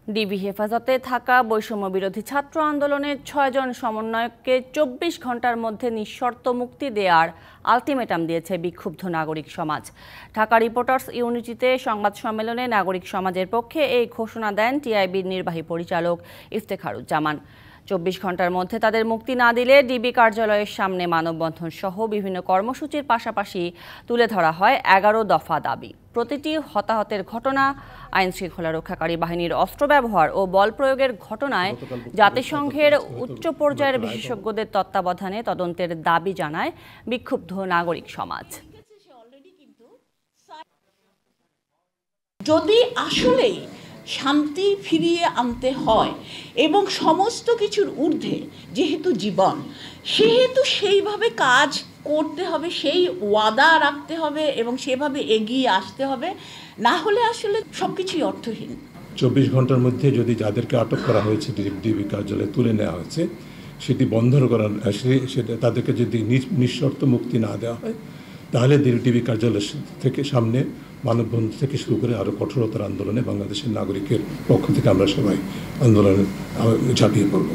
DB হেফাজতে থাকা বৈষম্য বিরোধী ছাত্র আন্দোলনের ৬ জন সমন্বয়ককে ২৪ ঘন্টার মধ্যে নিঃশর্ত মুক্তি দেওয়ার আলটিমেটাম দিয়েছে বিক্ষুব্ধ নাগরিক সমাজ। ঢাকা রিপোর্টার্স ইউনিটিতে সংবাদ সম্মেলনে নাগরিক সমাজের পক্ষে এই ঘোষণা দেন টিআইবির নির্বাহী পরিচালক ইফতেখারুজ্জামান। ২৪ ঘন্টার মধ্যে তাদের মুক্তি না দিলে ডিবি কার্যালয়ের সামনে মানববন্ধন সহ বিভিন্ন কর্মসূচির পাশাপাশি তুলে ধরা হয় ১১ দফা দাবি। প্রতিটি হতাহতের ঘটনা, আইন শৃঙ্খলা রক্ষাকারী বাহিনীর অস্ত্র ব্যবহার ও বল প্রয়োগের ঘটনায় জাতিসংঘের উচ্চ পর্যায়ের বিশেষজ্ঞদের তত্ত্বাবধানে তদন্তের দাবি জানায় বিক্ষুব্ধ নাগরিক সমাজ। যদি আসলেই শান্তি ফিরিয়ে আনতে হয় এবং সমস্ত কিছুর ঊর্ধ্বে যেহেতু জীবন, সেহেতু সেইভাবে কাজ করতে হবে, সেই ওয়াদা রাখতে হবে এবং সেভাবে এগিয়ে আসতে হবে, না হলে আসলে সবকিছুই অর্থহীন। ২৪ ঘন্টার মধ্যে যদি যাদেরকে আটক করা হয়েছে ডিবি কার্যালয়ে তুলে নেওয়া হয়েছে সেটি বন্ধ করা, সেটা তাদেরকে যদি নিঃশর্ত মুক্তি না দেওয়া হয় তাহলে ডিবি কার্যালয় থেকে সামনে মানববন্ধন থেকে শুরু করে আরও কঠোরতার আন্দোলনে বাংলাদেশের নাগরিকের পক্ষ থেকে আমরা সবাই আন্দোলনে ঝাঁপিয়ে পড়ব।